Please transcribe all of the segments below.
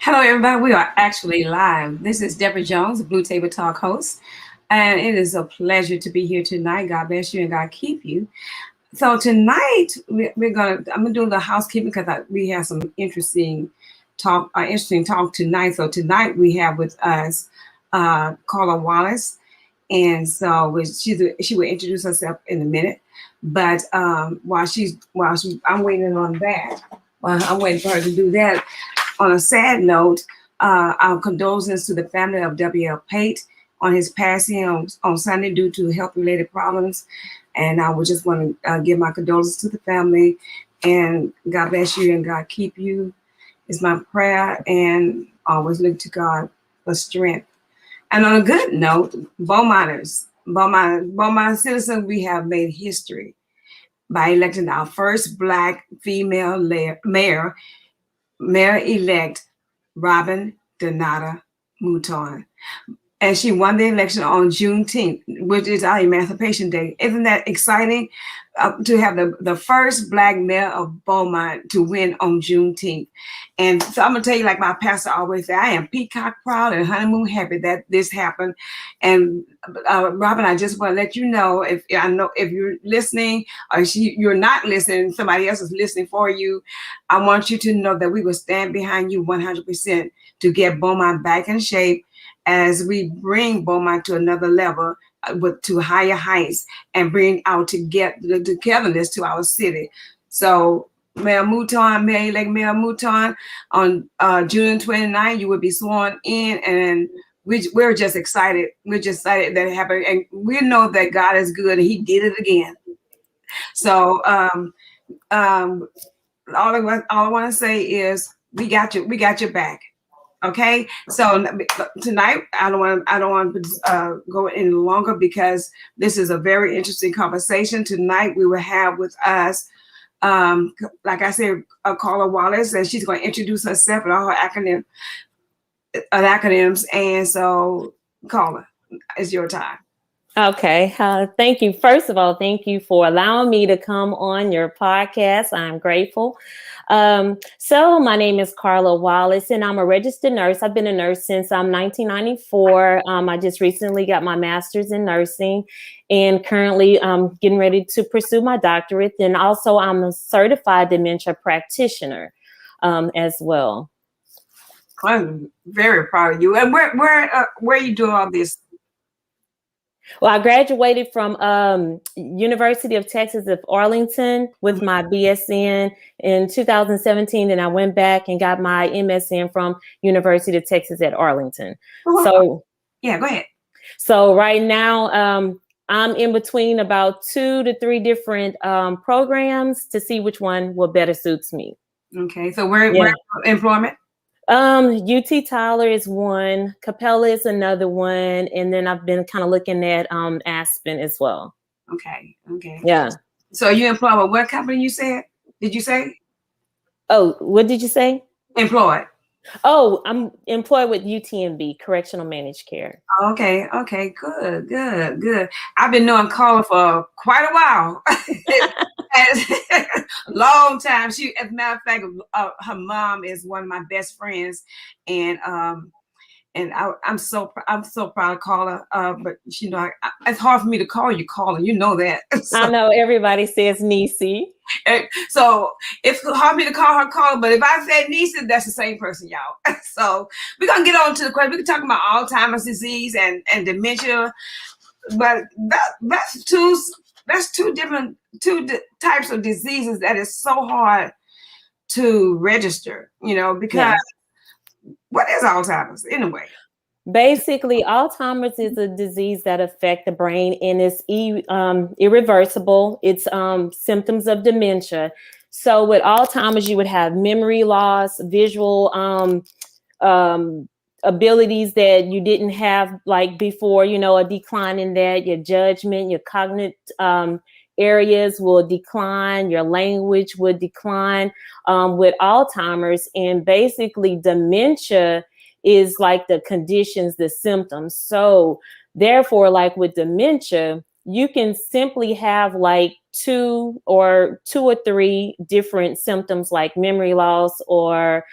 Hello, everybody. We are actually live. This is Deborah Jones, the Blue Table Talk host, and it is a pleasure to be here tonight. God bless you and God keep you. So tonight I'm gonna do the housekeeping because we have some interesting talk tonight. So tonight we have with us Carla Wallace, and so she will introduce herself in a minute. But I'm waiting on that. While I'm waiting for her to do that. On a sad note, our condolences to the family of W.L. Pate on his passing on Sunday due to health-related problems. And I would just want to give my condolences to the family. And God bless you and God keep you is my prayer. And always look to God for strength. And on a good note, Beaumont citizens, we have made history by electing our first Black female Mayor-elect Robin Donata Mouton. And she won the election on Juneteenth, which is our Emancipation Day. Isn't that exciting to have the first Black mayor of Beaumont to win on Juneteenth? And so I'm going to tell you, like my pastor always said, I am peacock proud and honeymoon happy that this happened. And Robin, I just want to let you know, if you're listening or you're not listening, somebody else is listening for you, I want you to know that we will stand behind you 100% to get Beaumont back in shape as we bring Beaumont to another level, to higher heights, and bring out the togetherness to our city. So Mayor-elect Mayor Mouton, on June 29, you will be sworn in, and we're just excited. We're just excited that it happened, and we know that God is good, and He did it again. So all I want to say is we got your back. Okay, so tonight I don't want to go any longer because this is a very interesting conversation. Tonight we will have with us, like I said, Carla Wallace, and she's going to introduce herself and all her acronyms. And so, Carla, it's your time. Okay. Thank you. First of all, thank you for allowing me to come on your podcast. I'm grateful. So my name is Carla Wallace, and I'm a registered nurse. I've been a nurse since 1994. I just recently got my master's in nursing and currently getting ready to pursue my doctorate. And also I'm a certified dementia practitioner as well. I'm very proud of you. And where are you doing all this? Well, I graduated from University of Texas at Arlington with my BSN in 2017, and I went back and got my MSN from University of Texas at Arlington. Oh, so, yeah, go ahead. So right now, I'm in between about 2 to 3 different programs to see which one will better suits me. Okay, so where employment? UT Tyler is one, Capella is another one, and then I've been kind of looking at Aspen as well. Okay. Yeah. So you employed with what company you said? Did you say? Oh, what did you say? Employed. Oh, I'm employed with UTMB, Correctional Managed Care. Okay, good. I've been knowing Carla for quite a while. Long time. As a matter of fact, her mom is one of my best friends, and I'm so proud of Carla. But you know, it's hard for me to call you Carla. You know that. So, I know everybody says Niecy. So it's hard for me to call her Carla, but if I say Niecy, that's the same person, y'all. So we're gonna get on to the question. We can talk about Alzheimer's disease and dementia, but that's two different types of diseases that is so hard to register, because what is Alzheimer's anyway? Basically, Alzheimer's is a disease that affects the brain and it's irreversible. It's symptoms of dementia. So with Alzheimer's, you would have memory loss, visual abilities that you didn't have like before, a decline in that, your judgment, your cognitive areas will decline, your language would decline with Alzheimer's. And basically dementia is like the conditions, the symptoms. So therefore, like with dementia, you can simply have like two or three different symptoms like memory loss or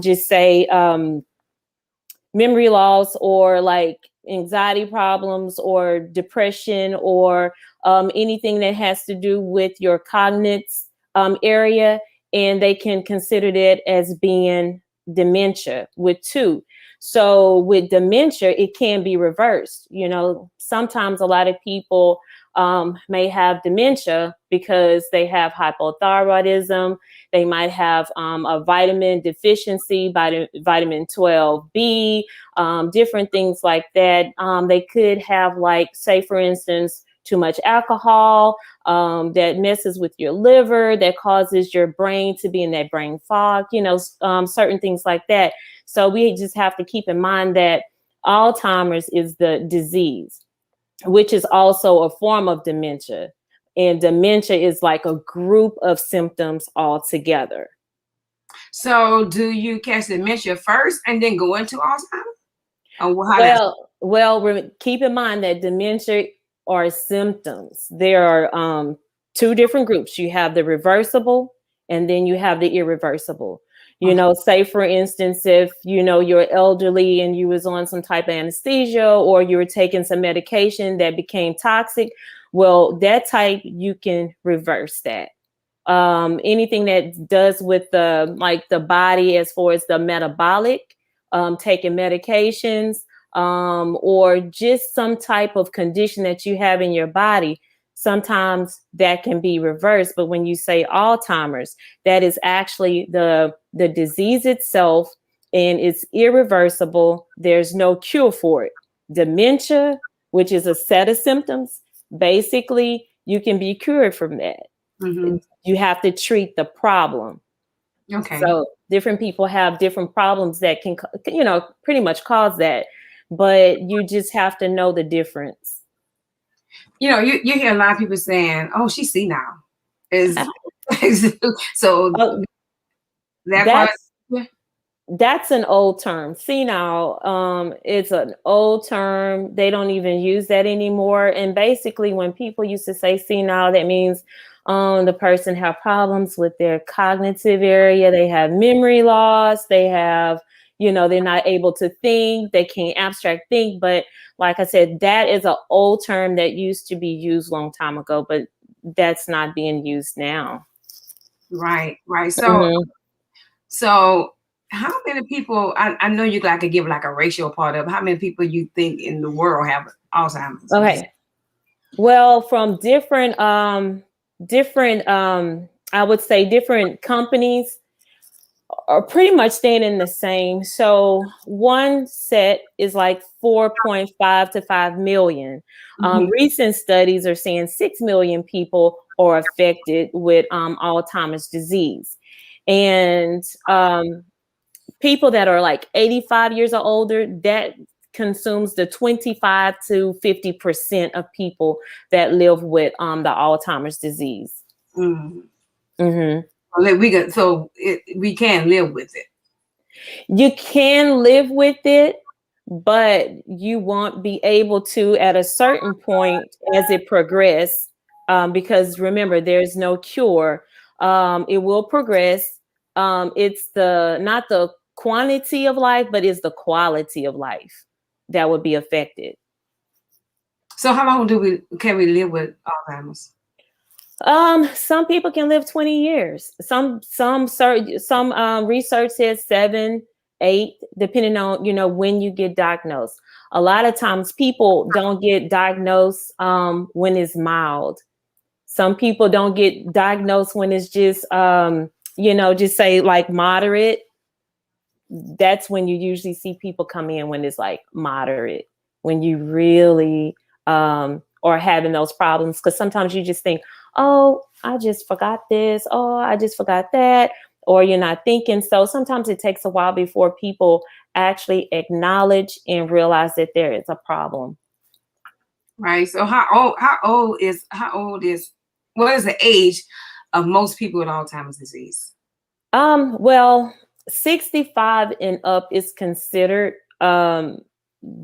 just say memory loss or like anxiety problems or depression or anything that has to do with your cognitive area, and they can consider that as being dementia with two. So with dementia, it can be reversed. Sometimes a lot of people may have dementia because they have hypothyroidism. They might have a vitamin deficiency, vitamin 12B, different things like that. They could have, like, say, for instance, too much alcohol that messes with your liver, that causes your brain to be in that brain fog, certain things like that. So we just have to keep in mind that Alzheimer's is the disease, which is also a form of dementia. And dementia is like a group of symptoms all together. So do you catch dementia first and then go into Alzheimer's? Well, keep in mind that dementia are symptoms. There are two different groups. You have the reversible and then you have the irreversible. Say for instance, if you're elderly and you was on some type of anesthesia or you were taking some medication that became toxic, well, that type, you can reverse that. Anything that does with the body as far as the metabolic, taking medications, or just some type of condition that you have in your body, sometimes that can be reversed. But when you say Alzheimer's, that is actually the disease itself, and it's irreversible. There's no cure for it. Dementia, which is a set of symptoms, basically you can be cured from that. Mm-hmm. You have to treat the problem. Okay. So different people have different problems that can, pretty much cause that, but you just have to know the difference. You hear a lot of people saying, "Oh, she's senile." So that's an old term. Senile, it's an old term. They don't even use that anymore. And basically, when people used to say senile, that means the person have problems with their cognitive area. They have memory loss. They have, they're not able to think. They can't abstract think. But like I said, that is an old term that used to be used a long time ago, but that's not being used now. Right. So how many people, I know you like to give like a ratio part of how many people you think in the world have Alzheimer's? Okay. Well, from different, I would say different companies are pretty much staying in the same. So one set is like 4.5 to 5 million. Recent studies are saying 6 million people are affected with Alzheimer's disease. And people that are like 85 years or older, that consumes the 25 to 50% of people that live with the Alzheimer's disease. We can live with it. You can live with it, but you won't be able to at a certain point as it progresses, because remember, there's no cure. It will progress. It's not the quantity of life, but it's the quality of life that would be affected. So how long can we live with Alzheimer's? Some people can live 20 years. Some research says 7, 8, depending on, when you get diagnosed. A lot of times people don't get diagnosed when it's mild. Some people don't get diagnosed when it's just, just say like moderate. That's when you usually see people come in when it's like moderate, when you really are having those problems. Because sometimes you just think, oh, I just forgot this. Oh, I just forgot that. Or you're not thinking. So sometimes it takes a while before people actually acknowledge and realize that there is a problem. Right. So what is the age of most people with Alzheimer's disease? Well, 65 and up is considered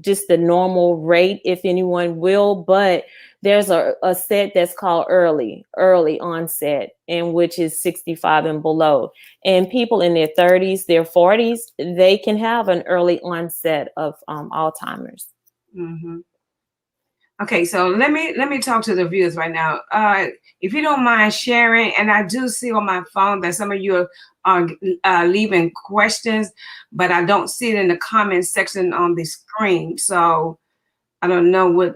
just the normal rate, if anyone will, but there's a set that's called early onset, and which is 65 and below. And people in their 30s, their 40s, they can have an early onset of Alzheimer's. Mm-hmm. Okay, so let me talk to the viewers right now. If you don't mind sharing, and I do see on my phone that some of you are leaving questions, but I don't see it in the comment section on the screen. So I don't know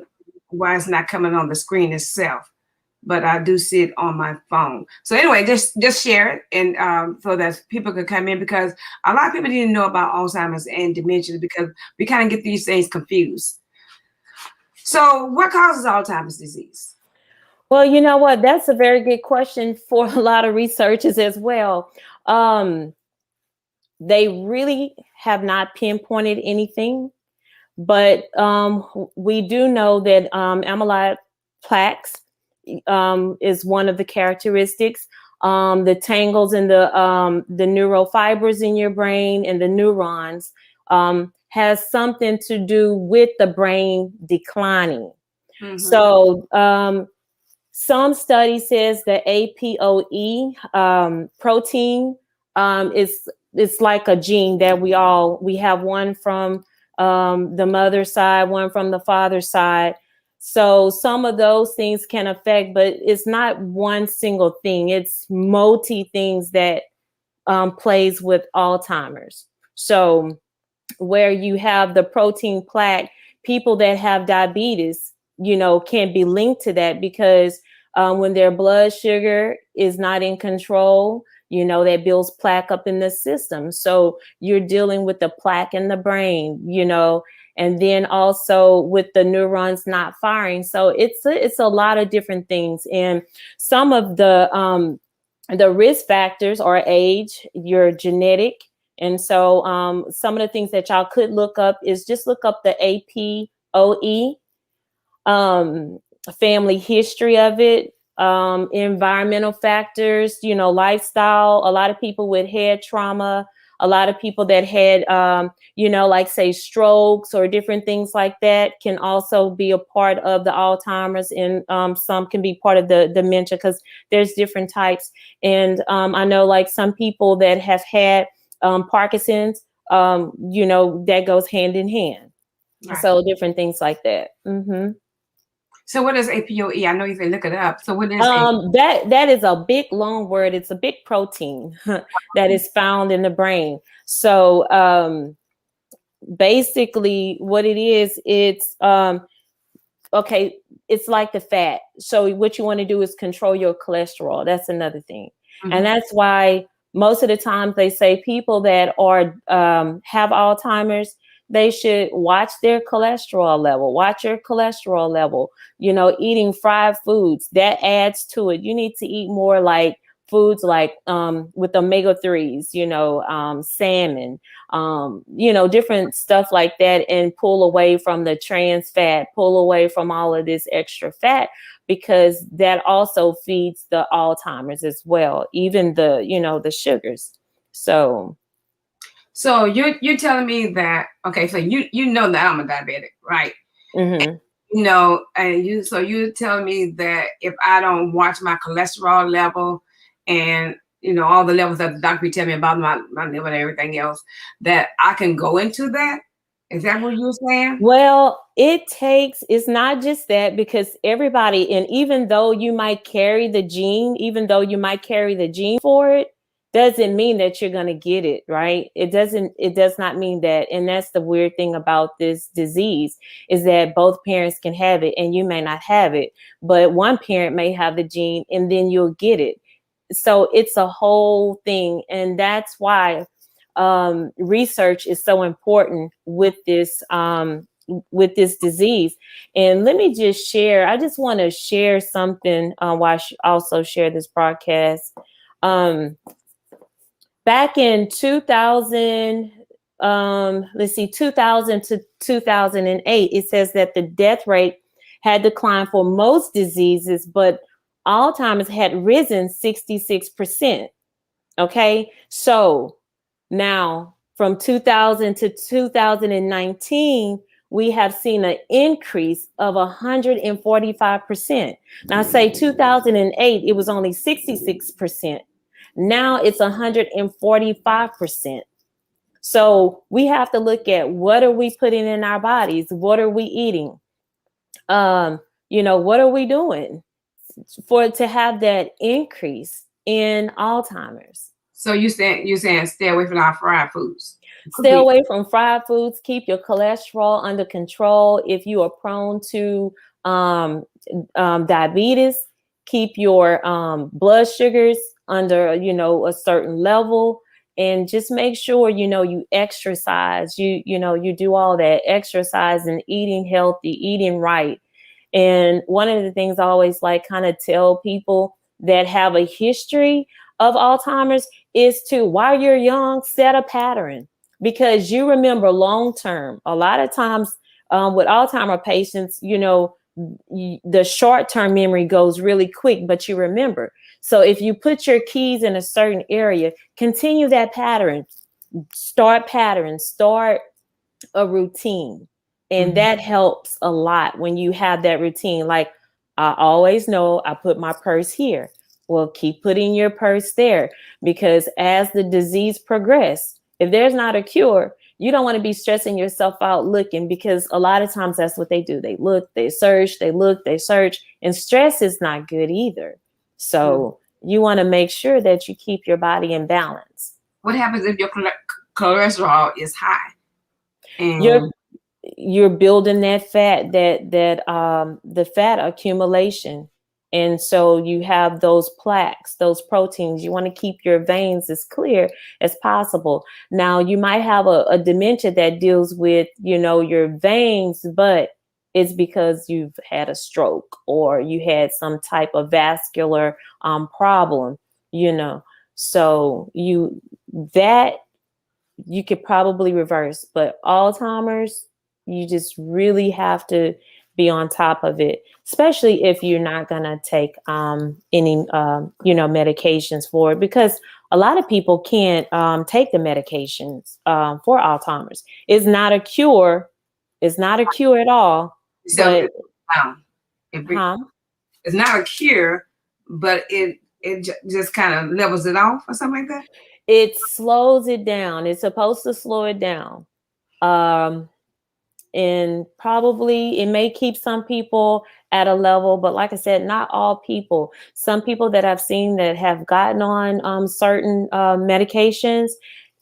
why it's not coming on the screen itself, but I do see it on my phone. So anyway, just share it, and so that people could come in, because a lot of people didn't know about Alzheimer's and dementia, because we kind of get these things confused. So what causes Alzheimer's disease? Well, you know what? That's a very good question for a lot of researchers as well. They really have not pinpointed anything, but we do know that amyloid plaques is one of the characteristics. The tangles in the neurofibers in your brain and the neurons has something to do with the brain declining. Mm-hmm. So some study says the APOE protein is it's like a gene that we have, one from the mother's side, one from the father's side. So some of those things can affect, but it's not one single thing. It's multi things that plays with Alzheimer's. So where you have the protein plaque, people that have diabetes, can be linked to that, because when their blood sugar is not in control, that builds plaque up in the system. So you're dealing with the plaque in the brain, and then also with the neurons not firing. So it's a lot of different things. And some of the risk factors are age, your genetic. And so some of the things that y'all could look up is just look up the APOE, family history of it, environmental factors, lifestyle. A lot of people with head trauma, a lot of people that had, like say strokes or different things like that can also be a part of the Alzheimer's, and some can be part of the dementia, because there's different types. And I know like some people that have had Parkinson's, that goes hand in hand. Right. So different things like that. Mm-hmm. So what is APOE? I know you can look it up. So what is APOE? That is a big long word. It's a big protein that is found in the brain. So basically what it is, it's okay, it's like the fat. So what you want to do is control your cholesterol. That's another thing. Mm-hmm. And that's why most of the time they say people that are have Alzheimer's, they should watch their cholesterol level, watch your cholesterol level, eating fried foods, that adds to it. You need to eat more like foods like with omega-3s, salmon, different stuff like that, and pull away from the trans fat, pull away from all of this extra fat, because that also feeds the Alzheimer's as well, even the sugars. So you're telling me that, okay, so you know that I'm a diabetic, right? Mm-hmm. And you're telling me that if I don't watch my cholesterol level and all the levels that the doctor tell me about my liver and everything else, that I can go into that? Is that what you're saying? Well, it's not just that, because everybody, and even though you might carry the gene for it, doesn't mean that you're going to get it, right? It does not mean that. And that's the weird thing about this disease, is that both parents can have it and you may not have it, but one parent may have the gene and then you'll get it. So it's a whole thing. And that's why research is so important with this disease. And let me just share, I just want to share something while I also share this broadcast. Back in 2000, 2000 to 2008, it says that the death rate had declined for most diseases, but Alzheimer's had risen 66%. Okay, so now from 2000 to 2019, we have seen an increase of 145%. Now, say 2008, it was only 66%. Now it's 145%. So we have to look at what are we putting in our bodies? What are we eating? What are we doing for it to have that increase in Alzheimer's? So you saying stay away from our fried foods. Stay away from fried foods. Keep your cholesterol under control. If you are prone to diabetes, keep your blood sugars under, a certain level, and just make sure, you exercise. You do all that exercise and eating healthy, eating right. And one of the things I always like kind of tell people that have a history of Alzheimer's is to, while you're young, set a pattern, because you remember long term. A lot of times with Alzheimer patients, the short term memory goes really quick, but you remember. So if you put your keys in a certain area, continue that pattern, start patterns, start a routine. And that helps a lot when you have that routine. Like, I always know I put my purse here. Well, keep putting your purse there, because as the disease progresses, if there's not a cure, you don't want to be stressing yourself out looking, because a lot of times that's what they do. They look, they search, they look, they search, and stress is not good either. So you want to make sure that you keep your body in balance. What happens if your cholesterol is high? And you're building that fat, the fat accumulation. And so you have those plaques, those proteins. You want to keep your veins as clear as possible. Now, you might have a dementia that deals with, your veins, but it's because you've had a stroke or you had some type of vascular problem, so that you could probably reverse. But Alzheimer's, you just really have to be on top of it, especially if you're not going to take any medications for it, because a lot of people can't take the medications for Alzheimer's. It's not a cure. It's not a cure at all. So but it's not a cure, but it just kind of levels it off or something like that. It slows it down. It's supposed to slow it down. And probably it may keep some people at a level, but like I said, not all people. Some people that I've seen that have gotten on certain medications,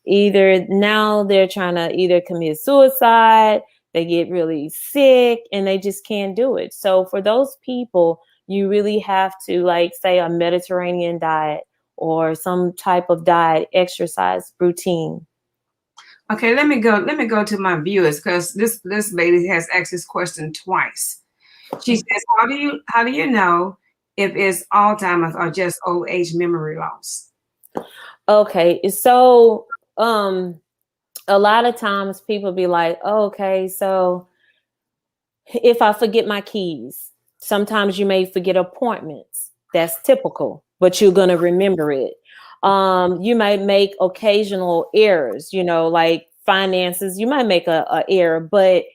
either now they're trying to either commit suicide, they get really sick, and they just can't do it. So for those people, you really have to, like, say, a Mediterranean diet or some type of diet, exercise routine. Okay, let me go to my viewers, because this lady has asked this question twice. She says, how do you know if it's Alzheimer's or just old age memory loss? Okay, so a lot of times people be like, oh, okay, so if I forget my keys, sometimes you may forget appointments. That's typical, but you're gonna remember it. You might make occasional errors, like finances. You might make a error, but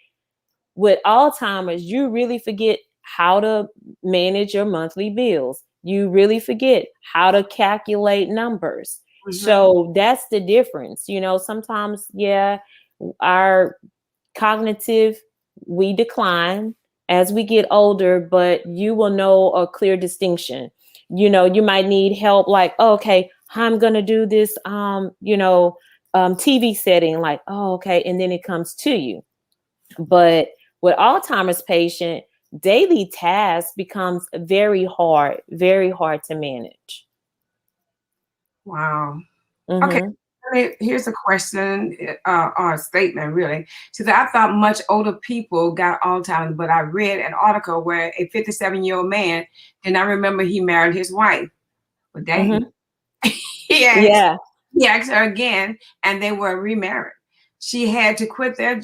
with Alzheimer's, you really forget how to manage your monthly bills. You really forget how to calculate numbers. So that's the difference. Sometimes, our cognitive, we decline as we get older, but you will know a clear distinction. You might need help, like, oh, okay, how I'm going to do this, TV setting, like, oh, okay. And then it comes to you. But with Alzheimer's patient, daily tasks becomes very hard to manage. Wow. Okay. Here's a question or a statement, really. She said, I thought much older people got Alzheimer's, but I read an article where a 57-year-old man, and I remember he married his wife. But dang, he asked her again, and they were remarried. She had to quit their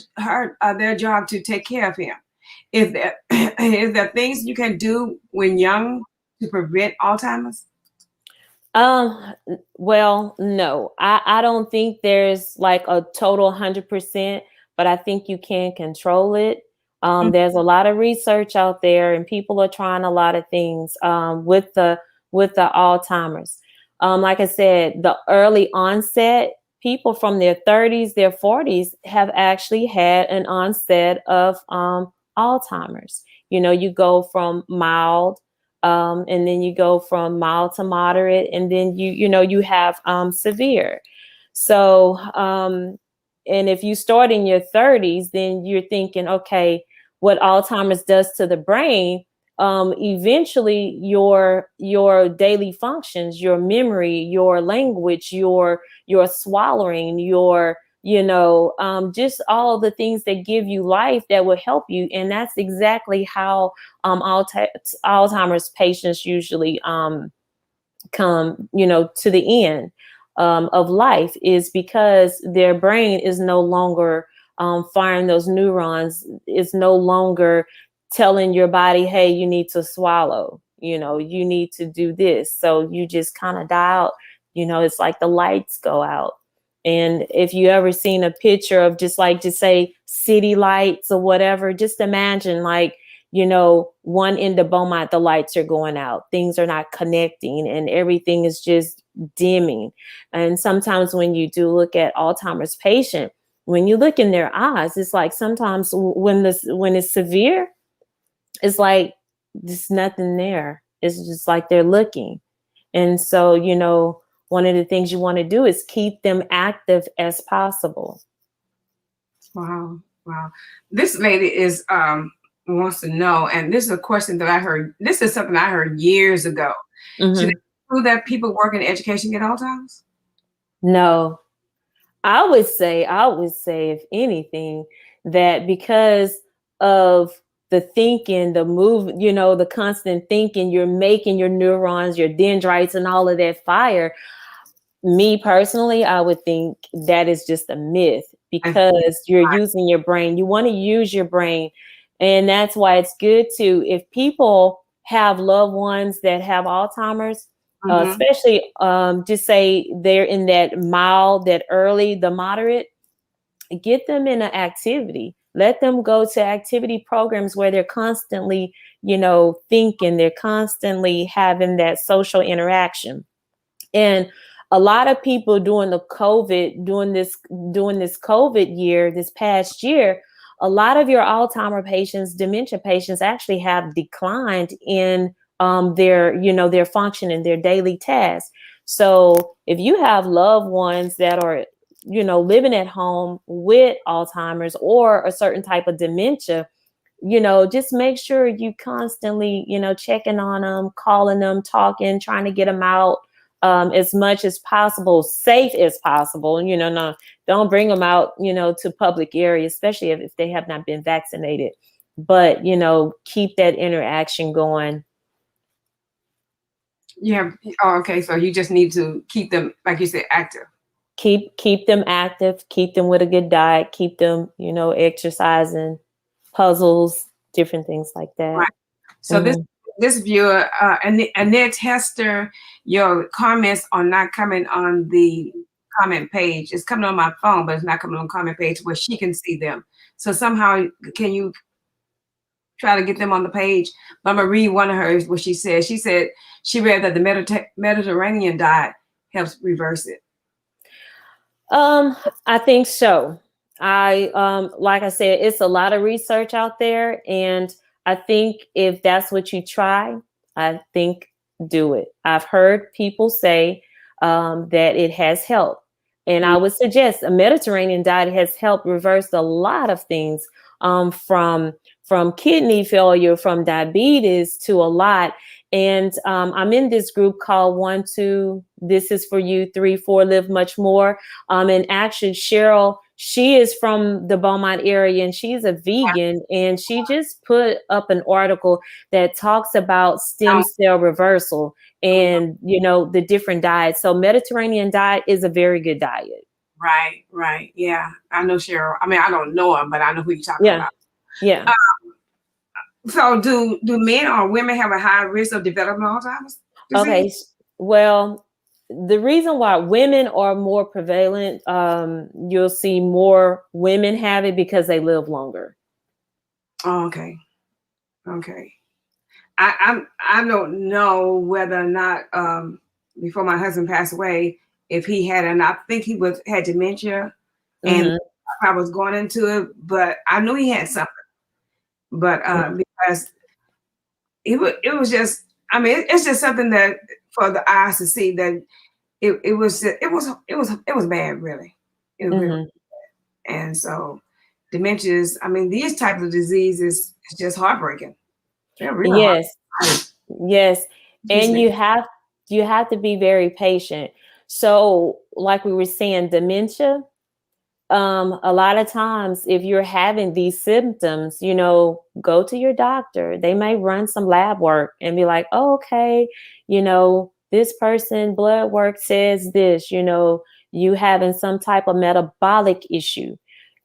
job to take care of him. Is there things you can do when young to prevent Alzheimer's? Well, no, I don't think there's like a total 100%, but I think you can control it. There's a lot of research out there, and people are trying a lot of things with the Alzheimer's. Like I said, the early onset, people from their 30s, their 40s have actually had an onset of Alzheimer's. You know, you go from mild, and then you go from mild to moderate, and then you have severe. So, and if you start in your 30s, then you're thinking, okay, what Alzheimer's does to the brain, eventually your daily functions, your memory, your language, your swallowing, just all the things that give you life that will help you. And that's exactly how Alzheimer's patients usually come, to the end of life, is because their brain is no longer firing those neurons, is no longer telling your body, hey, you need to swallow, you need to do this. So you just kind of die out. It's like the lights go out. And if you ever seen a picture of just say city lights or whatever, just imagine one end of Beaumont, the lights are going out, things are not connecting, and everything is just dimming. And sometimes when you do look at Alzheimer's patient, when you look in their eyes, it's like sometimes when it's severe, it's like there's nothing there. It's just like they're looking. And so, one of the things you want to do is keep them active as possible. Wow. This lady is wants to know, and this is a question that I heard. This is something I heard years ago. Should it prove that people working in education get Alzheimer's? No. I would say, if anything, that because of the thinking, the move, the constant thinking, you're making your neurons, your dendrites, and all of that fire. Me personally, I would think that is just a myth, because you're using your brain. You want to use your brain. And that's why it's good if people have loved ones that have Alzheimer's, especially just say they're in that mild, that early, the moderate, get them in an activity. Let them go to activity programs where they're constantly, thinking, they're constantly having that social interaction. And a lot of people during this COVID year, this past year, a lot of your Alzheimer patients, dementia patients actually have declined in their function in their daily tasks. So if you have loved ones that are, living at home with Alzheimer's or a certain type of dementia, just make sure you constantly, checking on them, calling them, talking, trying to get them out as much as possible, safe as possible. No, don't bring them out, to public areas, especially if they have not been vaccinated. But, keep that interaction going. Yeah. Okay. So you just need to keep them, like you said, active. Keep them active, keep them with a good diet, keep them, exercising, puzzles, different things like that. Right. So this viewer, Annette Hester, your comments are not coming on the comment page. It's coming on my phone, but it's not coming on the comment page where she can see them. So somehow, can you try to get them on the page? But I'm gonna read one of hers, what she said. She said she read that the Mediterranean diet helps reverse it. I think so. Like I said, it's a lot of research out there, and I think if that's what you try, I think do it. I've heard people say that it has helped, and I would suggest a Mediterranean diet has helped reverse a lot of things, from kidney failure, from diabetes, to a lot. And I'm in this group called 1, 2, this is for you, 3, 4, live much more. And actually, Cheryl, she is from the Beaumont area, and she's a vegan, and she just put up an article that talks about stem cell reversal and, the different diets. So Mediterranean diet is a very good diet. Right. Yeah, I know Cheryl. I mean, I don't know her, but I know who you're talking about. Yeah. So do men or women have a high risk of developing Alzheimer's disease? Okay. Well, the reason why women are more prevalent, you'll see more women have it because they live longer. Oh, okay. Okay. I don't know whether or not before my husband passed away if he had, and I think he had dementia, and Hmm. I was going into it, but I knew he had something. But because it was just, I mean, it's just something that for the eyes to see that it was bad, really. It was really, Hmm. and so dementias. I mean, these types of diseases is just heartbreaking. They're real Yes. hard. Yes. Excuse And me. you have to be very patient. So, like we were saying, dementia, a lot of times if you're having these symptoms, go to your doctor. They may run some lab work and be like, oh, okay, this person blood work says this, you having some type of metabolic issue.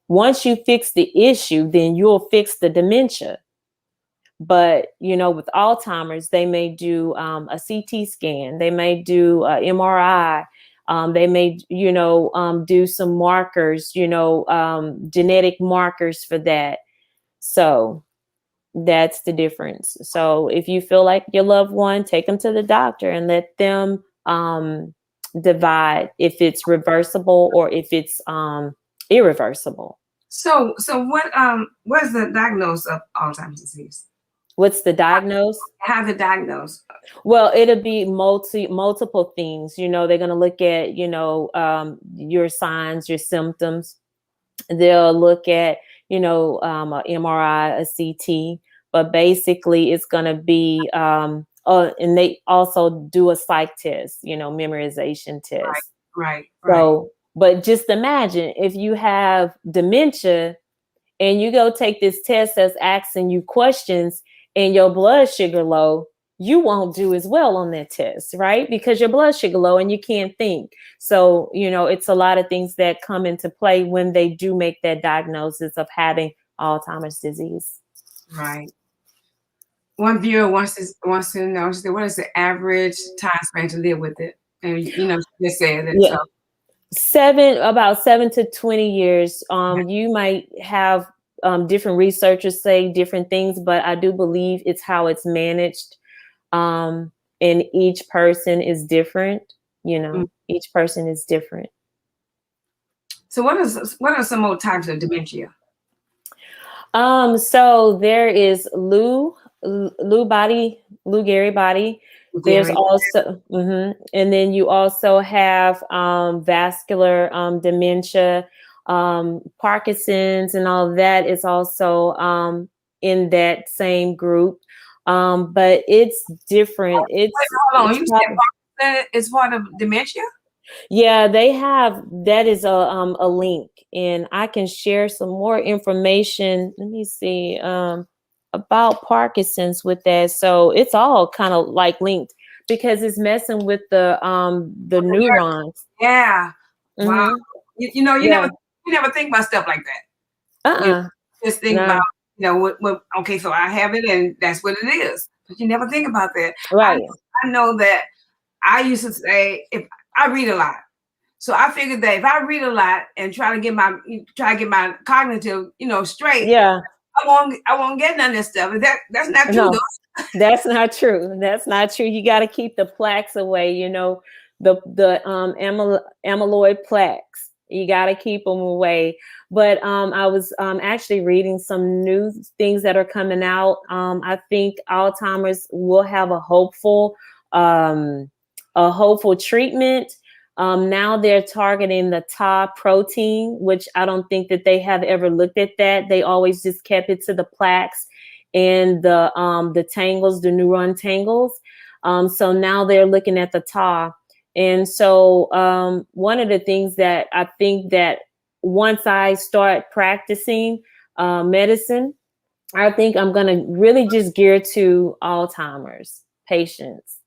Once you fix the issue, then you'll fix the dementia. But with Alzheimer's, they may do a CT scan, they may do a MRI, they may do some markers, genetic markers for that. So that's the difference. So if you feel like your loved one, take them to the doctor and let them divide if it's reversible or if it's irreversible. So what is the diagnosis of Alzheimer's disease? What's the diagnosis? How's it diagnosed? Well, it'll be multiple things. They're going to look at, your signs, your symptoms. They'll look at, a MRI, a CT, but basically it's going to be, and they also do a psych test, memorization Right, test. right, right. So, but just imagine if you have dementia and you go take this test that's asking you questions and your blood sugar low, you won't do as well on that test, right? Because your blood sugar low and you can't think. So, it's a lot of things that come into play when they do make that diagnosis of having Alzheimer's disease. Right. One viewer wants to know, she said, what is the average time span to live with it? And she just said it. Yeah. So About 7 to 20 years. You might have different researchers say different things, but I do believe it's how it's managed. And each person is different. mm. Each person is different. So what are some more types of dementia? So there is Lou Gehrig body. There's Gary. also, and then you also have vascular dementia, Parkinson's, and all of that is also in that same group. But it's different. Wait, hold on. You said that it's part of dementia? Yeah, they have, that is a link, and I can share some more information. Let me see about Parkinson's with that. So it's all kind of like linked because it's messing with the neurons. Yeah. Wow. Mm-hmm. You Yeah. never think about stuff like that. Uh-uh. Just think No. about, okay, so I have it and that's what it is. But you never think about that. Right. I know that I used to say if I read a lot. So I figured that if I read a lot and try to get my cognitive, straight, Yeah. I won't get none of this stuff. That's not true No. though. That's not true. That's not true. You got to keep the plaques away. The amyloid plaques. You got to keep them away. But I was actually reading some new things that are coming out. I think Alzheimer's will have a hopeful treatment. Now they're targeting the tau protein, which I don't think that they have ever looked at that. They always just kept it to the plaques and the tangles, the neuron tangles. So now they're looking at the tau. And so one of the things that I think that once I start practicing medicine, I think I'm going to really just gear to Alzheimer's patients,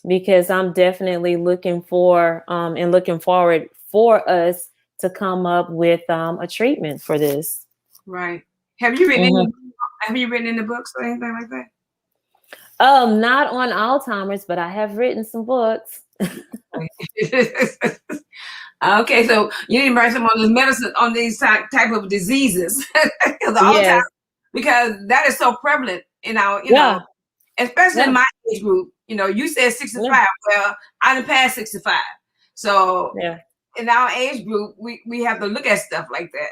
because I'm definitely looking for and looking forward for us to come up with a treatment for this. Right. Have you written Mm-hmm. Have you written any books or anything like that? Not on Alzheimer's, but I have written some books. Okay, so you need to write some on this medicine on these type of diseases. Yes. because that is so prevalent in our, Yeah, especially in yeah, my age group. You said yeah, 65. Well, I done passed 65. So yeah. in our age group, we have to look at stuff like that,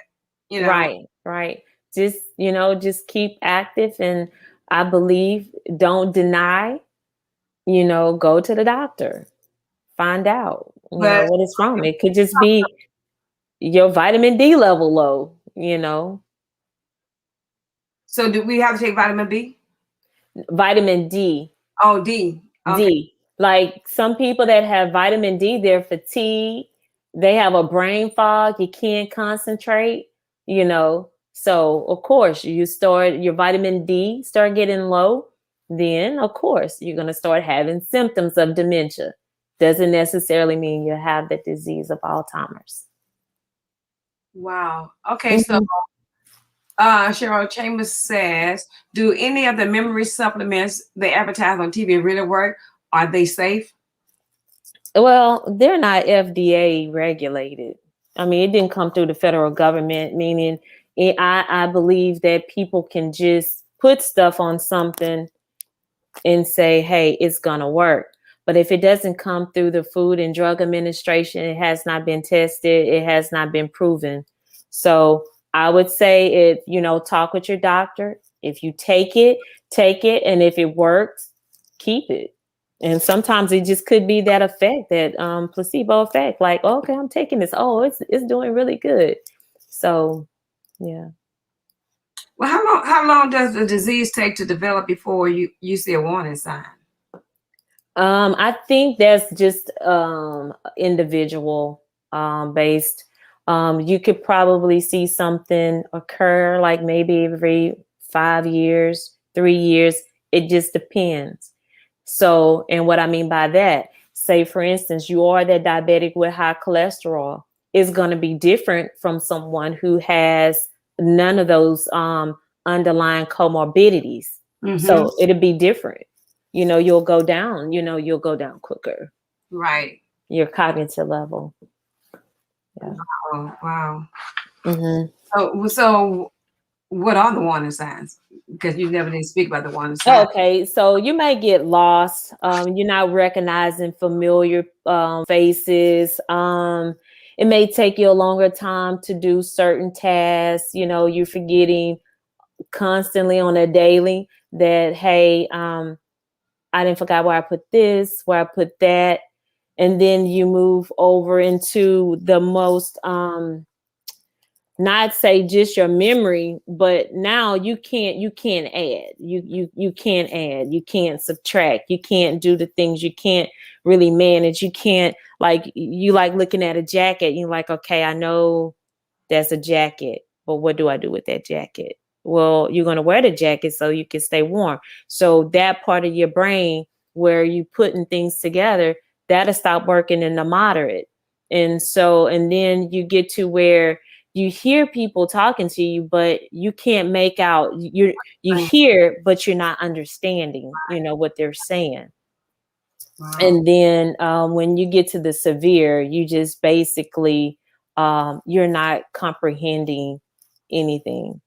you know. Right, right. Just, just keep active, and I believe don't deny, go to the doctor. Find out, But what is wrong. It could just be your vitamin D level low. so do we have to take vitamin B? Vitamin D. Oh, D. Okay. D. Like some people that have vitamin D, they're fatigued, they have a brain fog, you can't concentrate, you know. So of course you start your vitamin D start getting low, then of course you're gonna start having symptoms of dementia. Doesn't necessarily mean you have the disease of Alzheimer's. Wow. Okay. So Mhm. Cheryl Chambers says, do any of the memory supplements they advertise on TV really work? Are they safe? Well, they're not FDA regulated. I mean, it didn't come through the federal government, meaning I believe that people can just put stuff on something and say, hey, it's going to work. But if it doesn't come through the Food and Drug Administration, it has not been tested, it has not been proven. So I would say if, talk with your doctor. If you take it, take it. And if it works, keep it. And sometimes it just could be that effect, that placebo effect. Like, okay, I'm taking this. Oh, it's doing really good. So, yeah. Well, how long does the disease take to develop before you see a warning sign? I think that's just individual based. You could probably see something occur like maybe every 5 years, 3 years. It just depends. So, and what I mean by that, say for instance, you are that diabetic with high cholesterol, is going to be different from someone who has none of those underlying comorbidities. Mm-hmm. So it'll be different. You'll go down quicker. Right. Your cognitive level. Yeah. Oh, wow. Hmm. So what are the warning signs? Because you never did speak about the warning signs. Okay, so you may get lost. You're not recognizing familiar faces. It may take you a longer time to do certain tasks. You're forgetting constantly on a daily that, hey, I didn't forget where I put this, where I put that. And then you move over into the most not say just your memory, but now you can't add. You can't add, you can't subtract, you can't do the things, you can't really manage. You can't, like, you like looking at a jacket, you're like, okay, I know that's a jacket, but what do I do with that jacket? Well, you're going to wear the jacket so you can stay warm. So that part of your brain where you putting things together, that'll stop working in the moderate. And then you get to where you hear people talking to you, but you can't make out, you Right. hear, but you're not understanding, what they're saying. Wow. And then when you get to the severe, you just basically, you're not comprehending anything.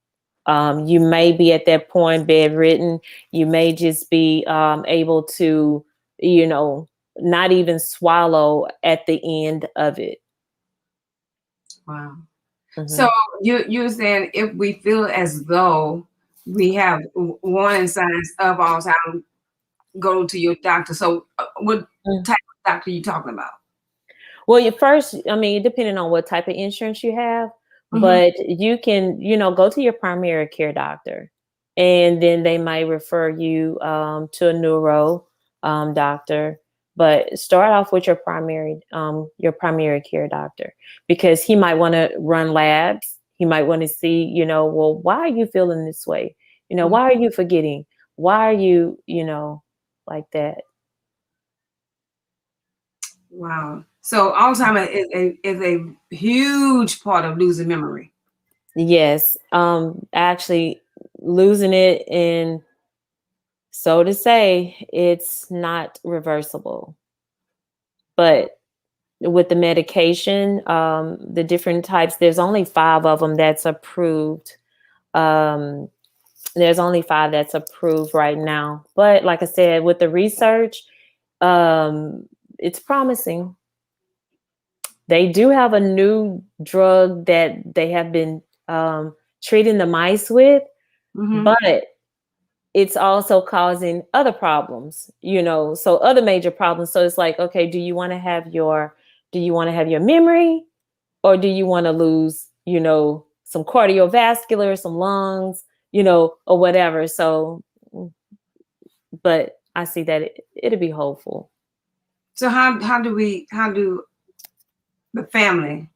You may be at that point bedridden. You may just be able to, not even swallow at the end of it. Wow. So Hmm. you're saying if we feel as though we have warning signs of Alzheimer's, go to your doctor. So what type of doctor are you talking about? Well, you first, I mean, depending on what type of insurance you have, Hmm. but you can, go to your primary care doctor, and then they might refer you to a neuro doctor. But start off with your primary care doctor, because he might want to run labs. He might want to see, well, why are you feeling this way? Why are you forgetting? Why are you, like that? Wow. So Alzheimer's is a huge part of losing memory. Yes, actually losing it, and so to say, it's not reversible. But with the medication, the different types, there's only 5 of them that's approved. Um, There's only 5 that's approved right now. But like I said, with the research, it's promising. They do have a new drug that they have been treating the mice with, Mm-hmm. but it's also causing other problems, so other major problems. So it's like, okay, do you want to have your memory, or do you want to lose, some cardiovascular, some lungs, or whatever. So, but I see that it'll be hopeful. So how do the family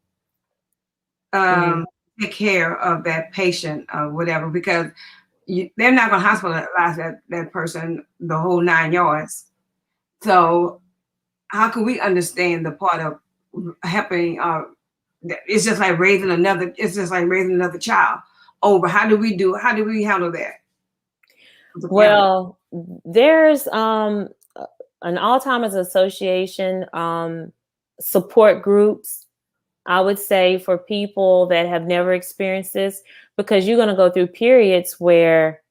Mhm. take care of that patient or whatever? Because they're not going to hospitalize that person the whole 9 yards. So how can we understand the part of helping? It's just like raising another. It's just like raising another child. Over. How do we handle that with the family? Well, there's an Alzheimer's Association support groups, I would say, for people that have never experienced this, because you're going to go through periods where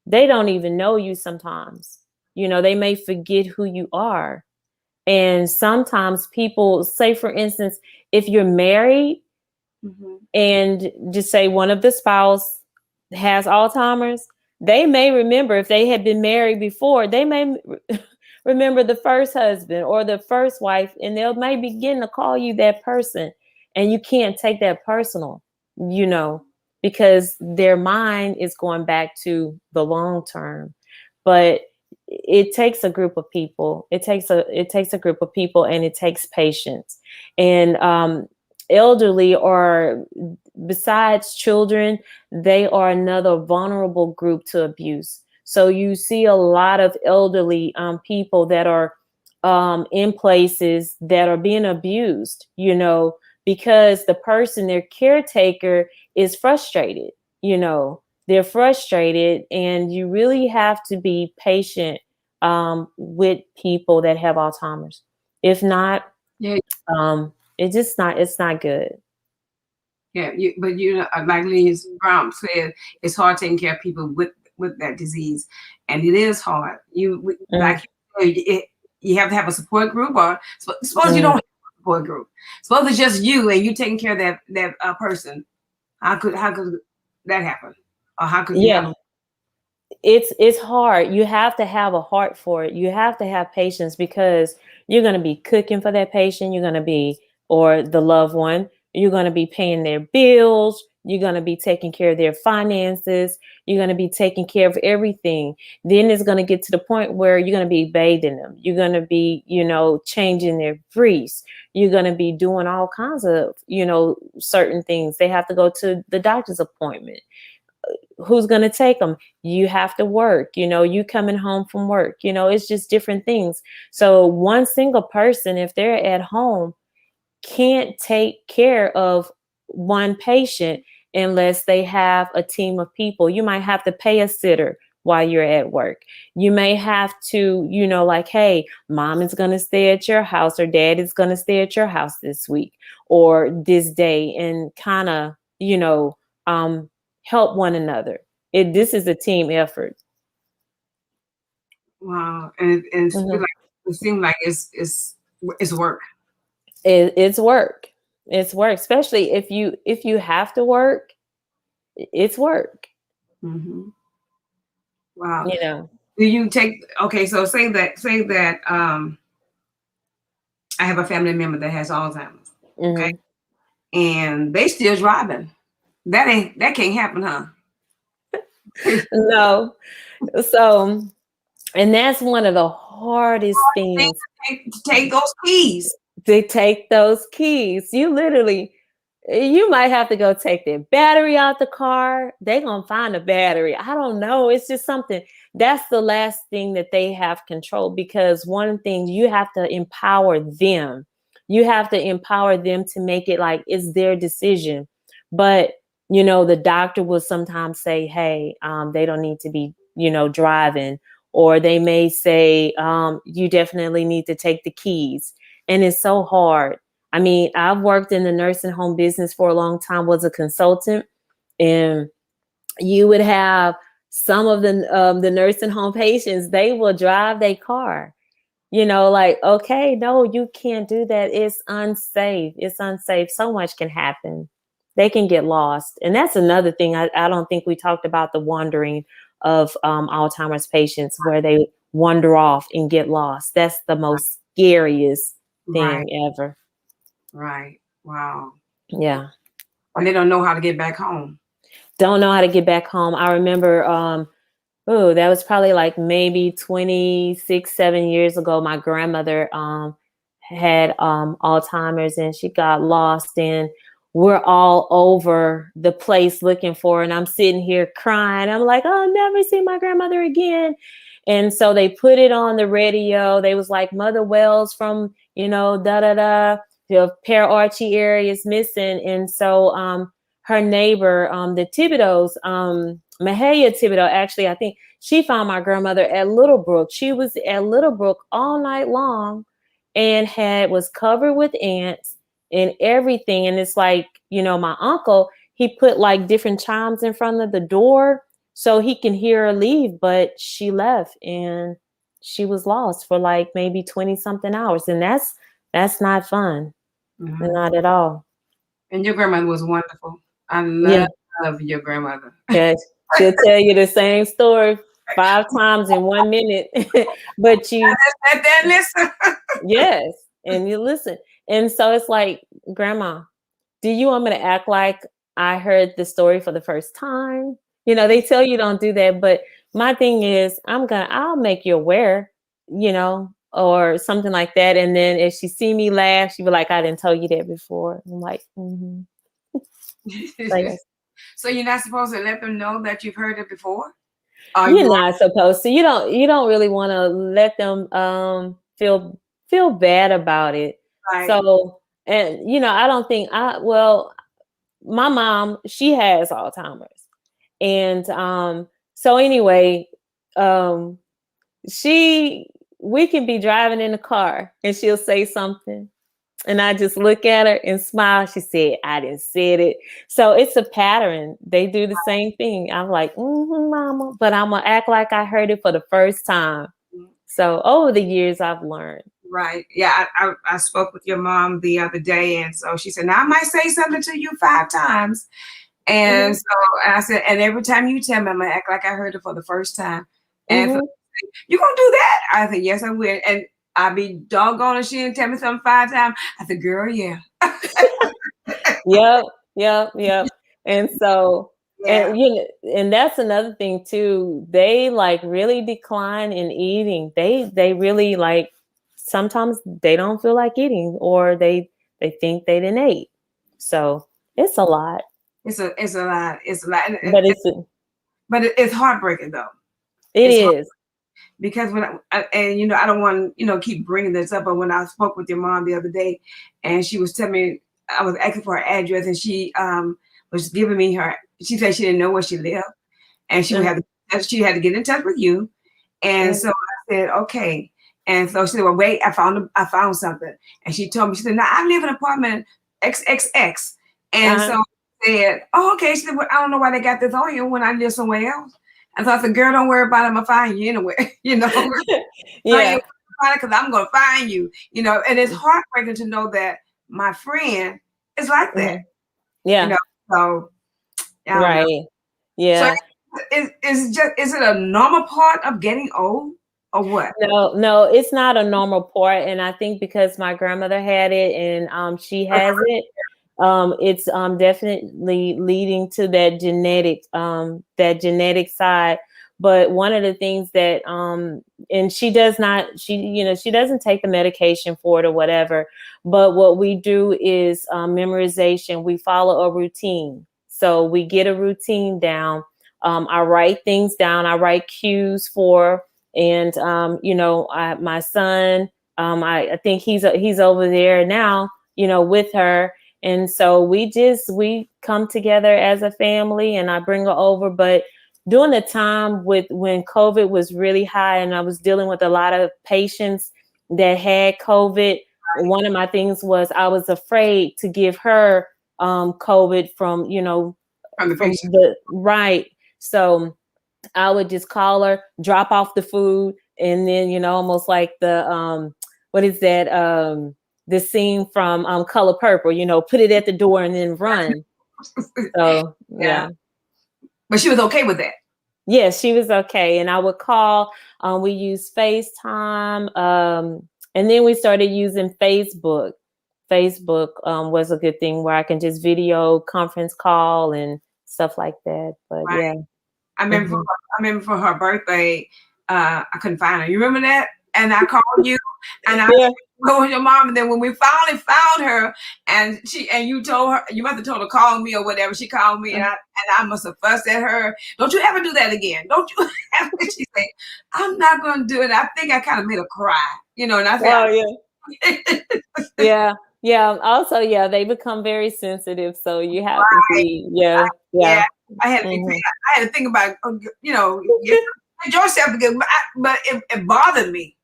they don't even know you sometimes. They may forget who you are. And sometimes people say, for instance, if you're married Mm-hmm. and just say one of the spouse has Alzheimer's, they may remember, if they had been married before, they may remember the first husband or the first wife, and they'll may begin to call you that person. And you can't take that personal, because their mind is going back to the long term. But it takes a group of people. It takes a group of people, and it takes patience. And elderly, or besides children, they are another vulnerable group to abuse. So you see a lot of elderly people that are in places that are being abused, because the person, their caretaker, is frustrated. They're frustrated, and you really have to be patient with people that have Alzheimer's. If not, Yeah, it's not good. yeah. But like Liz Brown said, it's hard taking care of people with that disease, and it is hard. Mm, Like you have to have a support group, or suppose you don't mm. have a support group. Suppose it's just you and you taking care of that person. How could that happen, or how could you Yeah, handle? it's hard. You have to have a heart for it. You have to have patience, because you're going to be cooking for that patient. You're going to be, or the loved one, you're going to be paying their bills. You're going to be taking care of their finances. You're going to be taking care of everything. Then it's going to get to the point where you're going to be bathing them. You're going to be, changing their briefs. You're going to be doing all kinds of, certain things. They have to go to the doctor's appointment. Who's going to take them? You have to work, you coming home from work, it's just different things. So one single person, if they're at home, can't take care of one patient unless they have a team of people. You might have to pay a sitter while you're at work. You may have to, like, hey, mom is going to stay at your house, or dad is going to stay at your house this week or this day, and kind of, um, help one another. This is a team effort. Wow, and Mhm. it seems like it's work. It's work. It's work, especially if you have to work. It's work. Hmm. Wow. You know. Do you take okay? So say that I have a family member that has Alzheimer's. Okay, Hmm. and they still driving. That can't happen, huh? No. So, and that's one of the hardest things. Take those keys. To take those keys. You might have to go take their battery out the car. They're going to find a battery. I don't know. It's just something. That's the last thing that they have control, because one thing, you have to empower them. You have to empower them to make it like it's their decision. But, the doctor will sometimes say, hey, they don't need to be, driving. Or they may say, you definitely need to take the keys. And it's so hard. I mean, I've worked in the nursing home business for a long time, was a consultant, and you would have some of the nursing home patients, they will drive their car. Like, okay, no, you can't do that. It's unsafe. It's unsafe. So much can happen. They can get lost. And that's another thing. I don't think we talked about the wandering of Alzheimer's patients where they wander off and get lost. That's the most scariest Right. thing ever. Right. Wow. Yeah. And they don't know how to get back home. Don't know how to get back home. I remember, that was probably like maybe 26, 7 years ago. My grandmother had Alzheimer's and she got lost, and we're all over the place looking for her. And I'm sitting here crying. I'm like, oh, I'll never see my grandmother again. And so they put it on the radio. They was like, Mother Wells from, da da da, the Pear Archie area is missing. And so her neighbor, the Thibodeaux, Mahalia Thibodeaux, actually, I think she found my grandmother at Little Brook. She was at Little Brook all night long and was covered with ants and everything. And it's like, my uncle, he put like different chimes in front of the door so he can hear her leave, but she left and she was lost for like maybe 20 something hours. And that's not fun. Mm-hmm. Not at all. And your grandmother was wonderful. I Yeah. love your grandmother. Yeah, she'll tell you the same story 5 times in 1 minute, but you listen. yes, and you listen. And so it's like, Grandma, do you want me to act like I heard the story for the first time? They tell you don't do that, but my thing is, I'll make you aware, or something like that. And then if she see me laugh, she be like, I didn't tell you that before. I'm like, like, so you're not supposed to let them know that you've heard it before? You're not supposed to. You don't really want to let them feel bad about it. Right. So, and I don't think my mom, she has Alzheimer's. And so anyway, we can be driving in the car and she'll say something. And I just look at her and smile. She said, I didn't say it. So it's a pattern. They do the same thing. I'm like, Mama, but I'm going to act like I heard it for the first time. So over the years, I've learned. Right. Yeah. I spoke with your mom the other day. And so she said, now I might say something to you 5 times. And so I said, and every time you tell me, I'm going to act like I heard it for the first time. And so, you going to do that? I said, yes, I will. And I'd be doggone if she didn't tell me something 5 times. I said, girl, yeah. Yep. And so, and that's another thing too. They like really decline in eating. They really like, sometimes they don't feel like eating, or they think they didn't eat. So it's a lot. It's a lot. It's a lot. But it's heartbreaking though. It is. Because when I don't want to, keep bringing this up, but when I spoke with your mom the other day and she was telling me, I was asking for her address and she was giving me she said she didn't know where she lived and she had to get in touch with you. And so I said, okay. And so she said, well, wait, I found something. And she told me, she said, now I live in apartment XXX. And so I said, oh, okay. She said, well, I don't know why they got this on you when I live somewhere else. And so I said, girl, don't worry about it. I'm going to find you anyway, Yeah. Because I'm going to find you, and it's heartbreaking to know that my friend is like that. Yeah. So. Right. Know. Yeah. So is it a normal part of getting old or what? No, it's not a normal part. And I think because my grandmother had it and she has it, it's definitely leading to that genetic side. But one of the things that and she doesn't take the medication for it or whatever, but what we do is memorization. We follow a routine, so we get a routine down. I write things down. I write cues for, and my son, I think he's over there now, with her. And so we come together as a family and I bring her over. But during the time when COVID was really high and I was dealing with a lot of patients that had COVID, one of my things was I was afraid to give her COVID from the patient. Right. So I would just call her, drop off the food, and then, almost like the what is that? The scene from Color Purple, put it at the door and then run. So Yeah. yeah. But she was okay with that. Yes, she was okay. And I would call, we used FaceTime, and then we started using Facebook. Facebook was a good thing where I can just video conference call and stuff like that. But Right. yeah. I remember for her birthday, I couldn't find her. You remember that? And I called you, and I Yeah. go with your mom. And then when we finally found her, and you told her, you must have told her call me or whatever. She called me, and I must have fussed at her. Don't you ever do that again? Don't you ever? She said, I'm not going to do it. I think I kind of made her cry, and I said, Oh yeah. Yeah. Also, yeah, they become very sensitive, so you have to be, yeah. I had to think about, get yourself together, but it bothered me,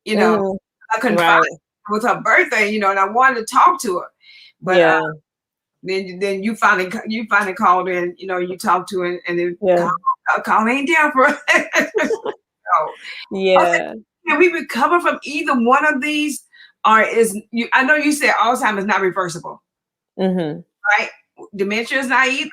I couldn't find it. It was her birthday, and I wanted to talk to her, but then you finally called in, you talked to her, and then call Aunt Deborah. Yeah. Can we recover from either one of these, or I know you said Alzheimer's not reversible, right? Dementia is not either.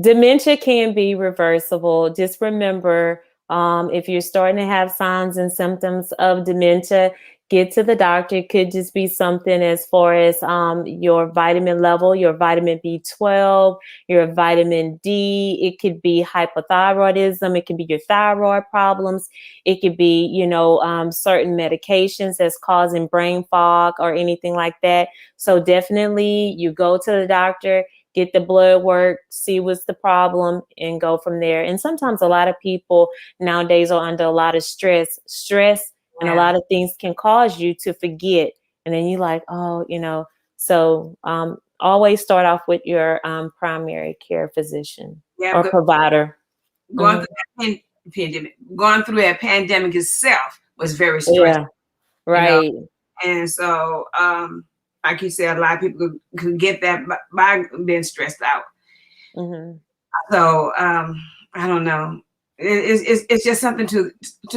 Dementia can be reversible. Just remember, if you're starting to have signs and symptoms of dementia, get to the doctor. It could just be something as far as your vitamin level, your vitamin B12, your vitamin D. It could be hypothyroidism. It could be your thyroid problems. It could be, certain medications that's causing brain fog or anything like that. So definitely you go to the doctor, get the blood work, see what's the problem, and go from there. And sometimes a lot of people nowadays are under a lot of stress, and a lot of things can cause you to forget. And then you're like, so always start off with your primary care physician or provider. Going through that pandemic itself was very stressful. Yeah, right. And so, like you said, a lot of people could get that by being stressed out. So I don't know. It's just something to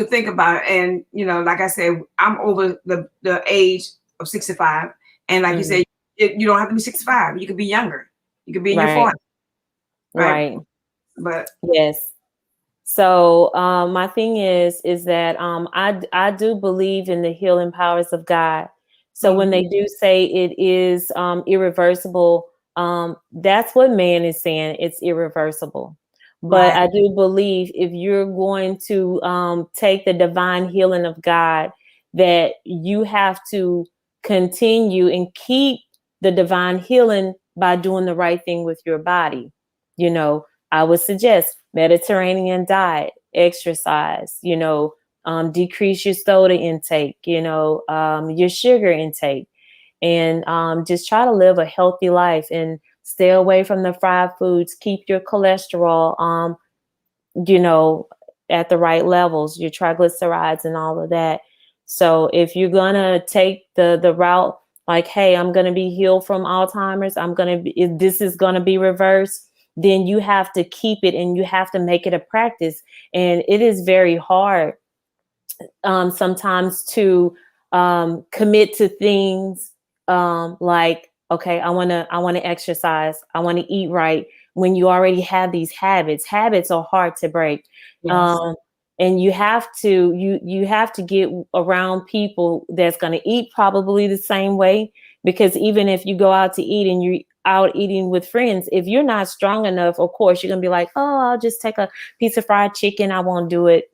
think about. And like I said, I'm over the age of 65, and like you said, you don't have to be 65. You could be younger. You could be in your 40s. Right. But yes. So my thing is that I do believe in the healing powers of God. So when they do say it is irreversible, that's what man is saying. It's irreversible. But I do believe if you're going to take the divine healing of God, that you have to continue and keep the divine healing by doing the right thing with your body. I would suggest Mediterranean diet, exercise, decrease your soda intake, your sugar intake, and just try to live a healthy life and stay away from the fried foods. Keep your cholesterol, at the right levels, your triglycerides and all of that. So if you're going to take the route like, hey, I'm going to be healed from Alzheimer's, this is going to be reversed, then you have to keep it and you have to make it a practice. And it is very hard sometimes to commit to things like, okay, I want to exercise, I want to eat right, when you already have these habits. Habits are hard to break. And you have to get around people that's going to eat probably the same way, because even if you go out to eat and you're out eating with friends, if you're not strong enough, of course you're gonna be like, oh, I'll just take a piece of fried chicken, I won't do it,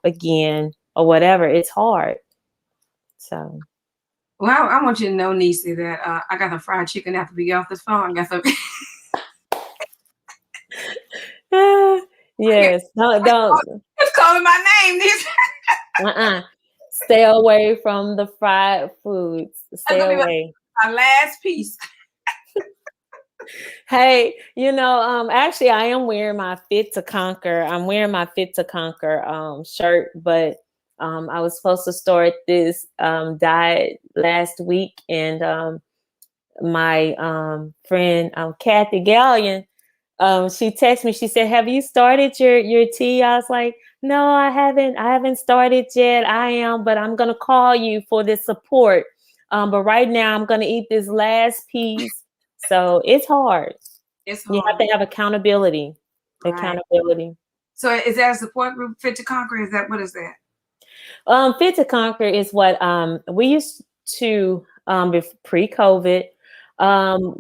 again or whatever. It's hard. So well, I want you to know, Nisi, that I got the fried chicken after we get off this phone. I got some yes, don't it's calling my name, Nisi. Stay away from the fried foods. Stay away. My last piece. Hey, actually I am wearing my Fit to Conquer. I'm wearing my Fit to Conquer shirt, but I was supposed to start this diet last week, and my friend Kathy Gallion she texted me. She said, "Have you started your tea?" I was like, "No, I haven't. I haven't started yet. I am, but I'm gonna call you for this support. But right now, I'm gonna eat this last piece. So it's hard. It's You have hard. to have accountability. Right. Accountability. So is that a support group, Fit to Conquer? Is that, what is that? Fit to Conquer is what we used to pre-COVID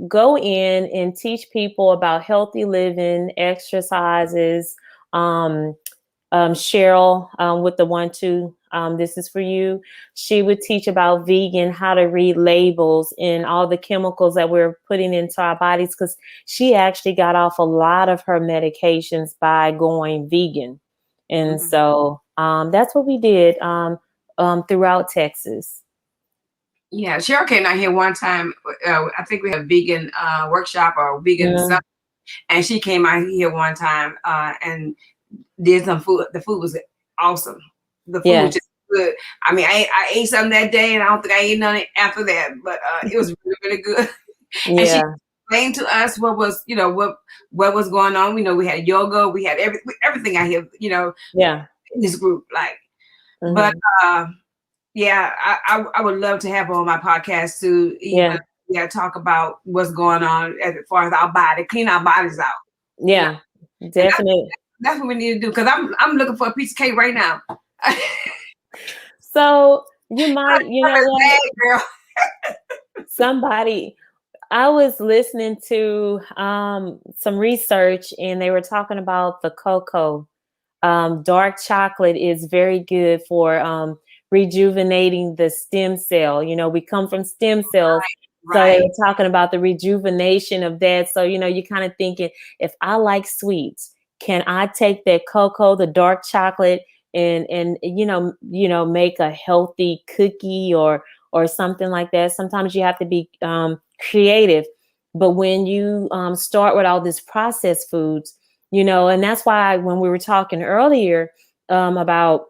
go in and teach people about healthy living, exercises. Um, Cheryl with the 1-2, this is for you. She would teach about vegan, how to read labels and all the chemicals that we're putting into our bodies, because she actually got off a lot of her medications by going vegan. And Mhm. so that's what we did throughout Texas. Yeah, Cheryl came out here one time. I think we had a vegan workshop or vegan Mm, stuff, and she came out here one time and did some food. The food was awesome. The food was yes. just good. I mean, I ate something that day, and I don't think I ate none after that. But it was really, really good. And she Yeah. explained to us what was, what was going on. We know we had yoga, we had everything out here, Yeah. in this group. Like, but Hmm. uh, yeah, I would love to have her on my podcast to even Yeah. talk about what's going on as far as our body, clean our bodies out. You know, Yeah. and Definitely. that's what we need to do. Because I'm looking for a piece of cake right now. So you might, you know what? Bad girl. Somebody, I was listening to some research and they were talking about the cocoa. Dark chocolate is very good for rejuvenating the stem cell. You know, we come from stem cells. So they Right. were talking about the rejuvenation of that. So, you know, you're kind of thinking, if I like sweets, can I take that cocoa, the dark chocolate, and make a healthy cookie or something like that? Sometimes you have to be creative. But when you start with all these processed foods, and that's why when we were talking earlier about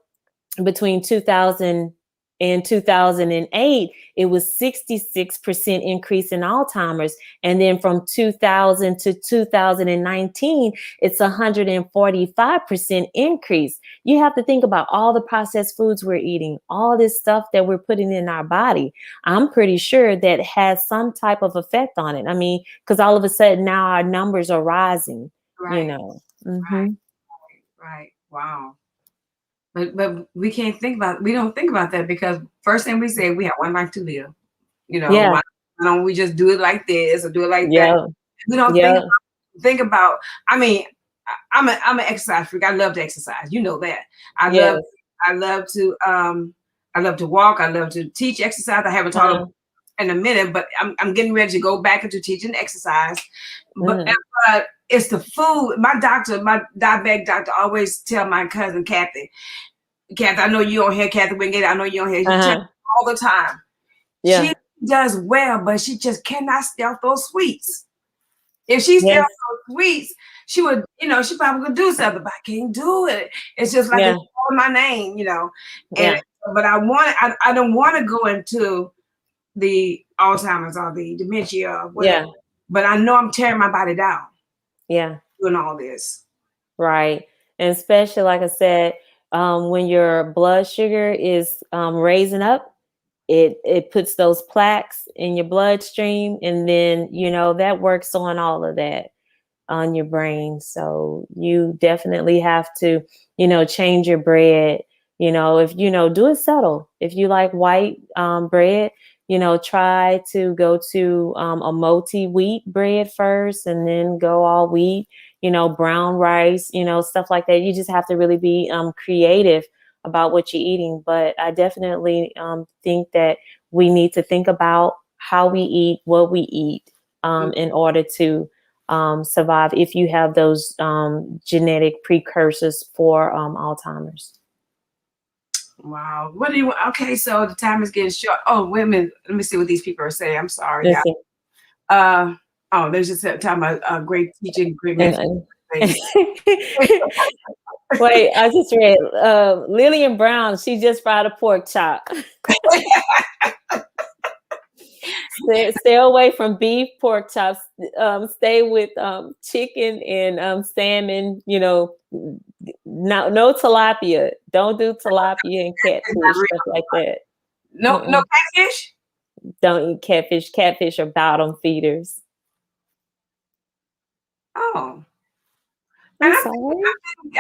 between 2000 and 2008, it was 66% increase in Alzheimer's. And then from 2000 to 2019, it's 145% increase. You have to think about all the processed foods we're eating, all this stuff that we're putting in our body. I'm pretty sure that has some type of effect on it. I mean, because all of a sudden now our numbers are rising, you Right. know. Right. Hmm. Right. Wow. But we don't think about that, because first thing we say, we have one life to live. Yeah, Why don't we just do it like this or do it like that? yeah, We don't yeah, think about. I mean, I'm an exercise freak. I love to exercise. You know that. I love yes. I love to walk. I love to teach exercise. I haven't taught Uh-huh. in a minute, but I'm getting ready to go back into teaching exercise. But Mhm. it's the food. My diabetic doctor, always tell my cousin Kathy, I know you on here, Kathy Wingate. I know you on here. He tells me Uh-huh. all the time. She Yeah. does well, but she just cannot stay off those sweets. If she stayed off Yes. those sweets, she would, she probably could do something, but I can't do it. It's just like Yeah. it's calling my name. And Yeah. but I don't want to go into the Alzheimer's or the dementia or whatever. Yeah. But I know I'm tearing my body down Yeah. doing all this. Right. And especially, like I said, when your blood sugar is raising up, it puts those plaques in your bloodstream, and then that works on all of that on your brain. So you definitely have to, change your bread. If do it subtle. If you like white bread, try to go to a multi-wheat bread first, and then go all wheat. Brown rice, stuff like that. You just have to really be creative about what you're eating. But I definitely think that we need to think about how we eat, what we eat, in order to survive if you have those genetic precursors for Alzheimer's. Wow. What do you want? Okay, so the time is getting short. Oh, wait a minute. Let me see what these people are saying. I'm sorry, y'all. Let's see. There's just talking about great teaching, great And, message. wait, I just read Lillian Brown. She just fried a pork chop. stay away from beef, pork chops. Stay with chicken and salmon. No tilapia. Don't do tilapia and It's not catfish, stuff real. like that. No Mm-mm. catfish. Don't eat catfish. Catfish are bottom feeders. Oh, and I'm sorry.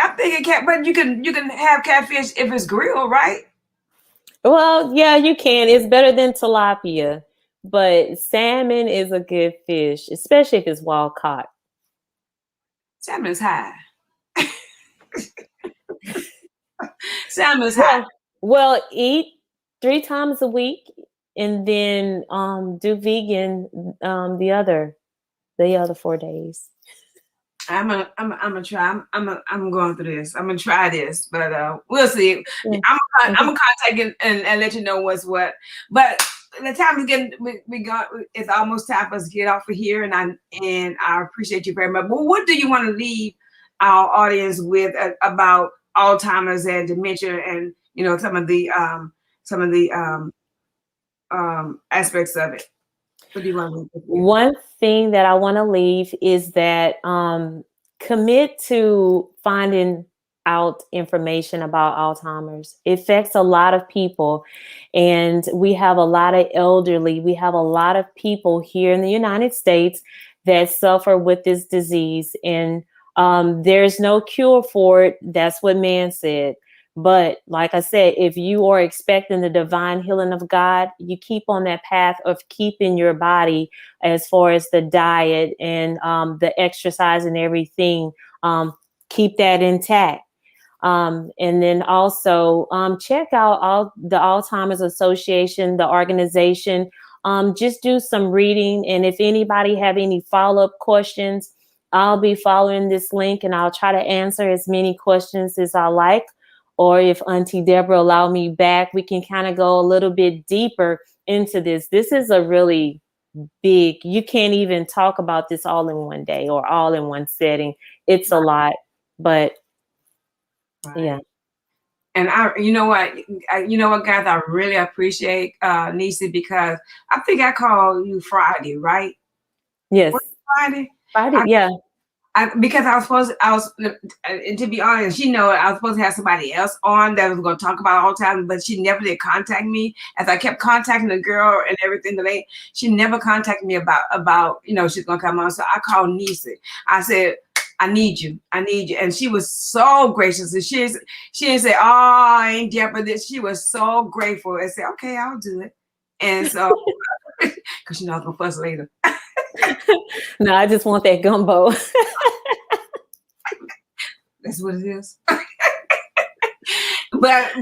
I'm thinking cat, but you can have catfish if it's grilled, right? Well, yeah, you can. It's better than tilapia, but salmon is a good fish, especially if it's wild caught. Salmon is high. Salmon is high. Well, eat 3 times a week, and then do vegan the other 4 days. I'm gonna try. I'm going through this. I'm gonna try this, but we'll see. Yeah. I'm gonna contact you and let you know what's what. But the time is getting we got. It's almost time for us to get off of here, and I appreciate you very much. But what do you want to leave our audience with about Alzheimer's and dementia, and some of the aspects of it? What do you want to leave with? One thing that I want to leave is that commit to finding out information about Alzheimer's. It affects a lot of people, and we have a lot of elderly. We have a lot of people here in the United States that suffer with this disease, and there's no cure for it. That's what man said. But like I said, if you are expecting the divine healing of God, you keep on that path of keeping your body, as far as the diet and the exercise and everything, keep that intact. And then also check out all the Alzheimer's Association, the organization. Just do some reading. And if anybody have any follow-up questions, I'll be following this link and I'll try to answer as many questions as I like. Or if Auntie Deborah allow me back, we can kind of go a little bit deeper into this. This is a really big, you can't even talk about this all in one day or all in one setting. It's a lot, but yeah. And you know what, guys, I really appreciate Nisi, because I think I called you Friday, right? Yes. Was it Friday? Friday, yeah. Because and to be honest, I was supposed to have somebody else on that was going to talk about all the time, but she never did contact me. As I kept contacting the girl and everything, she never contacted me about she's going to come on. So I called Nisi. I said, I need you. And she was so gracious. And she didn't say, oh, I ain't jeopardy. She was so grateful and said, okay, I'll do it. And so, because I was going to fuss later. No, I just want that gumbo. That's what it is. but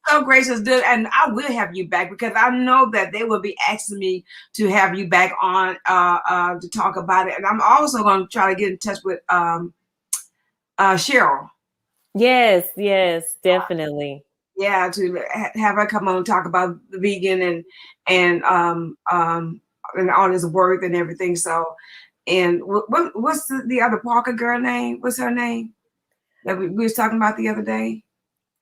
so gracious, dude, and I will have you back, because I know that they will be asking me to have you back on to talk about it. And I'm also going to try to get in touch with Cheryl. Yes, definitely. Yeah, to have her come on and talk about the vegan and all his work and everything. So, and what's the other Parker girl name? What's her name that we was talking about the other day?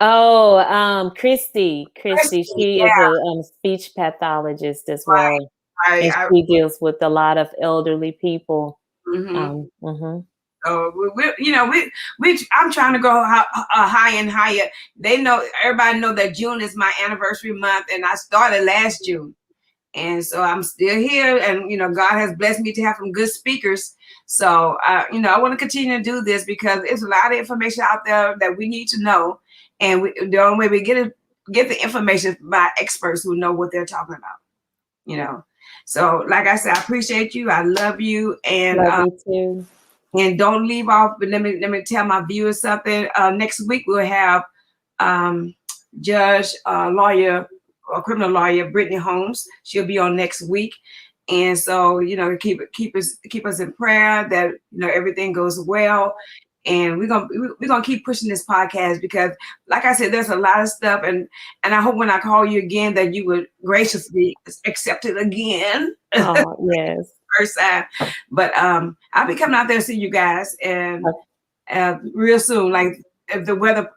Oh, Christy. She is Yeah. a speech pathologist as well, Right. and she deals with a lot of elderly people. Mm-hmm. I'm trying to go high and higher. Everybody know that June is my anniversary month, and I started last June. And so I'm still here, and God has blessed me to have some good speakers. So I want to continue to do this, because there's a lot of information out there that we need to know, and the only way we get the information by experts who know what they're talking about. So like I said, I appreciate you. I love you, and Love you too. And don't leave off. But let me tell my viewers something. Next week we'll have judge, lawyer, or criminal lawyer Brittany Holmes. She'll be on next week, and so keep us in prayer that everything goes well. And we're gonna keep pushing this podcast, because, like I said, there's a lot of stuff, and I hope when I call you again that you would graciously accept it again. Oh, yes. First time. But I'll be coming out there to see you guys, and real soon, like if the weather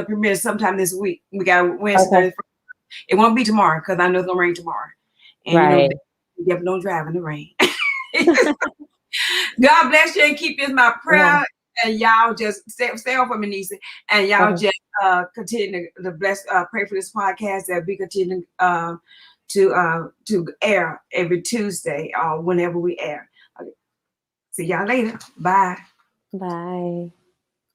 permits, sometime this week. We got Wednesday. Okay. It won't be tomorrow, because I know it's gonna rain tomorrow. And right. Yep, don't drive in the rain. God bless you and keep you in my prayer. And y'all just stay on for me, Nisa. And y'all just continue to bless, pray for this podcast that we continue to air every Tuesday or whenever we air. Okay. See y'all later. Bye. Bye.